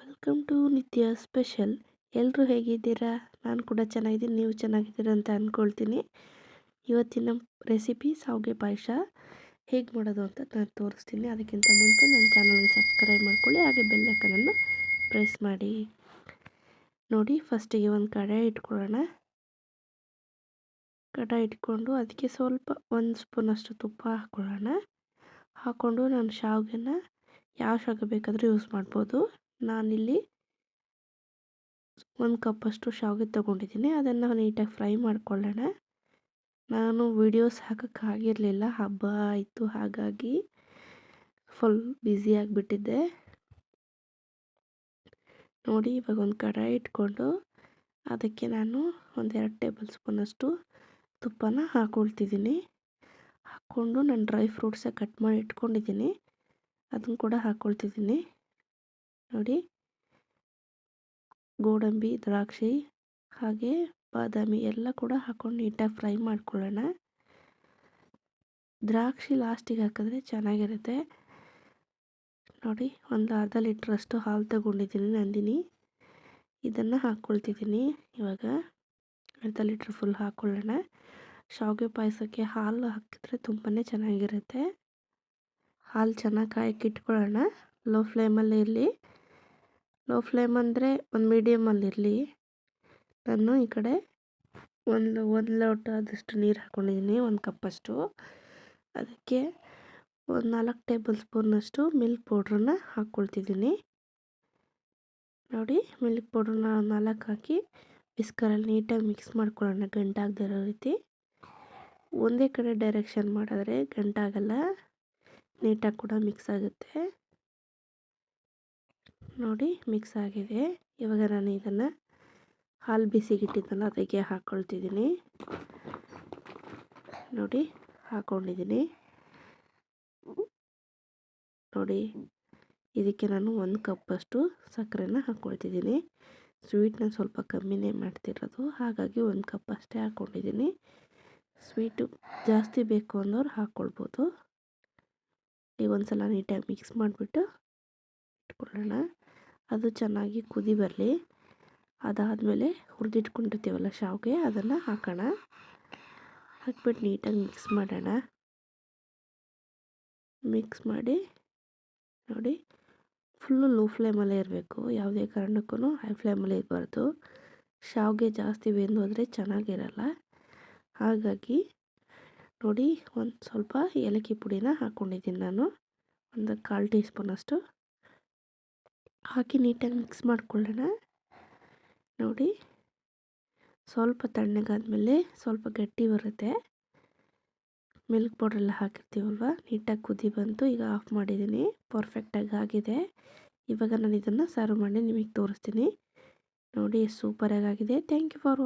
Welcome to ನಿತ್ಯ special. ಎಲ್ಲರೂ ಹೇಗಿದ್ದೀರಾ? ನಾನು ಕೂಡ ಚೆನ್ನಾಗಿದ್ದೀನಿ, ನೀವು ಚೆನ್ನಾಗಿದ್ದೀರಾ ಅಂತ ಅಂದ್ಕೊಳ್ತೀನಿ. ಇವತ್ತಿನ ರೆಸಿಪಿ ಶಾವಿಗೆ ಪಾಯಸ ಹೇಗೆ ಮಾಡೋದು ಅಂತ ನಾನು ತೋರಿಸ್ತೀನಿ. ಅದಕ್ಕಿಂತ ಮುಂಚೆ ನನ್ನ ಚಾನಲ್ಗೆ ಸಬ್ಸ್ಕ್ರೈಬ್ ಮಾಡ್ಕೊಳ್ಳಿ, ಹಾಗೆ ಬೆಲ್ ಐಕನನ್ನು ಪ್ರೆಸ್ ಮಾಡಿ. ನೋಡಿ, ಫಸ್ಟಿಗೆ ಒಂದು ಕಡಾಯಿ ಇಟ್ಕೊಳ್ಳೋಣ. ಕಡಾಯಿ ಇಟ್ಕೊಂಡು ಅದಕ್ಕೆ ಸ್ವಲ್ಪ 1 ಸ್ಪೂನಷ್ಟು ತುಪ್ಪ ಹಾಕ್ಕೊಂಡು ನಾನು ಶಾವಿಗೆನ ಯಾವ ಶಾವಿಗೆ ಬೇಕಾದರೂ ಯೂಸ್ ಮಾಡ್ಬೋದು. ನಾನಿಲ್ಲಿ 1 ಕಪ್ಪಷ್ಟು ಶಾವಿಗೆ ತೊಗೊಂಡಿದ್ದೀನಿ. ಅದನ್ನು ನೀಟಾಗಿ ಫ್ರೈ ಮಾಡ್ಕೊಳ್ಳೋಣ. ನಾನು ವೀಡಿಯೋಸ್ ಹಾಕೋಕ್ಕಾಗಿರಲಿಲ್ಲ, ಹಬ್ಬ ಇತ್ತು, ಹಾಗಾಗಿ ಫುಲ್ ಬ್ಯುಸಿಯಾಗಿಬಿಟ್ಟಿದ್ದೆ. ನೋಡಿ, ಇವಾಗ ಒಂದು ಕಡಾಯಿ ಇಟ್ಕೊಂಡು ಅದಕ್ಕೆ ನಾನು 1-2 ಟೇಬಲ್ ಸ್ಪೂನಷ್ಟು ತುಪ್ಪನ ಹಾಕ್ಕೊಳ್ತಿದ್ದೀನಿ. ಹಾಕ್ಕೊಂಡು ನಾನು ಡ್ರೈ ಫ್ರೂಟ್ಸ ಕಟ್ ಮಾಡಿ ಇಟ್ಕೊಂಡಿದ್ದೀನಿ, ಅದನ್ನು ಕೂಡ ಹಾಕ್ಕೊಳ್ತಿದ್ದೀನಿ. ನೋಡಿ, ಗೋಡಂಬಿ, ದ್ರಾಕ್ಷಿ ಹಾಗೆ ಬಾದಾಮಿ ಎಲ್ಲ ಕೂಡ ಹಾಕ್ಕೊಂಡು ನೀಟಾಗಿ ಫ್ರೈ ಮಾಡ್ಕೊಳ್ಳೋಣ. ದ್ರಾಕ್ಷಿ ಲಾಸ್ಟಿಗೆ ಹಾಕಿದ್ರೆ ಚೆನ್ನಾಗಿರುತ್ತೆ. ನೋಡಿ, ಒಂದು ಅರ್ಧ ಲೀಟ್ರಷ್ಟು ಹಾಲು ತಗೊಂಡಿದ್ದೀನಿ ನಂದಿನಿ, ಇದನ್ನು ಹಾಕ್ಕೊಳ್ತಿದ್ದೀನಿ. ಇವಾಗ ಅರ್ಧ ಲೀಟ್ರ್ ಫುಲ್ ಹಾಕ್ಕೊಳ್ಳೋಣ. ಶಾವಿಗೆ ಪಾಯಸಕ್ಕೆ ಹಾಲು ಹಾಕಿದ್ರೆ ತುಂಬಾ ಚೆನ್ನಾಗಿರುತ್ತೆ. ಹಾಲು ಚೆನ್ನಾಗಿ ಕಾಯಕ್ಕೆ ಇಟ್ಕೊಳ್ಳೋಣ. ಲೋ ಫ್ಲೇಮಲ್ಲಿ ಇರಲಿ. ಲೋ ಫ್ಲೇಮ್ ಅಂದರೆ ಒಂದು ಮೀಡಿಯಮಲ್ಲಿರಲಿ. ನಾನು ಈ ಕಡೆ ಒಂದು ಲೋಟ ಆದಷ್ಟು ನೀರು ಹಾಕ್ಕೊಂಡಿದ್ದೀನಿ, 1 ಕಪ್ಪಷ್ಟು. ಅದಕ್ಕೆ ಒಂದು 4 ಟೇಬಲ್ ಸ್ಪೂನಷ್ಟು ಮಿಲ್ಕ್ ಪೌಡ್ರನ್ನ ಹಾಕ್ಕೊಳ್ತಿದ್ದೀನಿ. ನೋಡಿ, ಮಿಲ್ಕ್ ಪೌಡ್ರನ್ನ 4 ಹಾಕಿ ಬಿಸ್ಕರಲ್ಲಿ ನೀಟಾಗಿ ಮಿಕ್ಸ್ ಮಾಡ್ಕೊಳ್ಳೋಣ, ಗಂಟಾಗದಿರೋ ರೀತಿ. ಒಂದೇ ಕಡೆ ಡೈರೆಕ್ಷನ್ ಮಾಡಿದ್ರೆ ಗಂಟಾಗಲ್ಲ, ನೀಟಾಗಿ ಕೂಡ ಮಿಕ್ಸ್ ಆಗುತ್ತೆ. ನೋಡಿ, ಮಿಕ್ಸ್ ಆಗಿದೆ. ಇವಾಗ ನಾನು ಇದನ್ನು ಹಾಲು ಬಿಸಿಗಿಟ್ಟಿದ್ದಲ್ಲ ಅದಕ್ಕೆ ಹಾಕ್ಕೊಳ್ತಿದ್ದೀನಿ. ನೋಡಿ, ಹಾಕ್ಕೊಂಡಿದ್ದೀನಿ. ನೋಡಿ, ಇದಕ್ಕೆ ನಾನು 1 ಕಪ್ಪಷ್ಟು ಸಕ್ಕರೆನ ಹಾಕ್ಕೊಳ್ತಿದ್ದೀನಿ. ಸ್ವೀಟ್ನ ಸ್ವಲ್ಪ ಕಮ್ಮಿನೇ ಮಾಡ್ತಿರೋದು, ಹಾಗಾಗಿ 1 ಕಪ್ ಅಷ್ಟೇ ಹಾಕ್ಕೊಂಡಿದ್ದೀನಿ. ಸ್ವೀಟು ಜಾಸ್ತಿ ಬೇಕು ಅನ್ನೋರು ಹಾಕ್ಕೊಳ್ಬೋದು. ಈಗ ಒಂದು ಸಲ ನೀಟಾಗಿ ಮಿಕ್ಸ್ ಮಾಡಿಬಿಟ್ಟು ಇಟ್ಕೊಳ್ಳೋಣ. ಅದು ಚೆನ್ನಾಗಿ ಕುದಿ ಬರಲಿ. ಅದಾದಮೇಲೆ ಹುರಿದಿಟ್ಕೊಂಡಿರ್ತೀವಲ್ಲ ಶಾವಿಗೆ, ಅದನ್ನು ಹಾಕೋಣ. ಹಾಕ್ಬಿಟ್ಟು ನೀಟಾಗಿ ಮಿಕ್ಸ್ ಮಾಡೋಣ. ಮಿಕ್ಸ್ ಮಾಡಿ ನೋಡಿ, ಫುಲ್ಲು ಲೋ ಫ್ಲೇಮಲ್ಲೇ ಇರಬೇಕು, ಯಾವುದೇ ಕಾರಣಕ್ಕೂ ಹೈ ಫ್ಲೇಮಲ್ಲಿ ಇರಬಾರ್ದು. ಶಾವಿಗೆ ಜಾಸ್ತಿ ಬೆಂದೋದ್ರೆ ಚೆನ್ನಾಗಿರಲ್ಲ. ಹಾಗಾಗಿ ನೋಡಿ, ಒಂದು ಸ್ವಲ್ಪ ಏಲಕ್ಕಿ ಪುಡಿನ ಹಾಕ್ಕೊಂಡಿದ್ದೀನಿ ನಾನು, ಒಂದು 1/4 ಟೀ ಸ್ಪೂನಷ್ಟು ಹಾಕಿ ನೀಟಾಗಿ ಮಿಕ್ಸ್ ಮಾಡ್ಕೊಳ್ಳೋಣ. ನೋಡಿ, ಸ್ವಲ್ಪ ತಣ್ಣಗಾದ್ಮೇಲೆ ಸ್ವಲ್ಪ ಗಟ್ಟಿ ಬರುತ್ತೆ. ಮಿಲ್ಕ್ ಪೌಡ್ರೆಲ್ಲ ಹಾಕಿರ್ತೀವಲ್ವ, ನೀಟಾಗಿ ಕುದಿ ಬಂತು. ಈಗ ಆಫ್ ಮಾಡಿದ್ದೀನಿ, ಪರ್ಫೆಕ್ಟಾಗಿ ಆಗಿದೆ. ಇವಾಗ ನಾನು ಇದನ್ನು ಸರ್ವ್ ಮಾಡಿ ನಿಮಗೆ ತೋರಿಸ್ತೀನಿ. ನೋಡಿ, ಸೂಪರಾಗಿ ಆಗಿದೆ. Thank you for watching.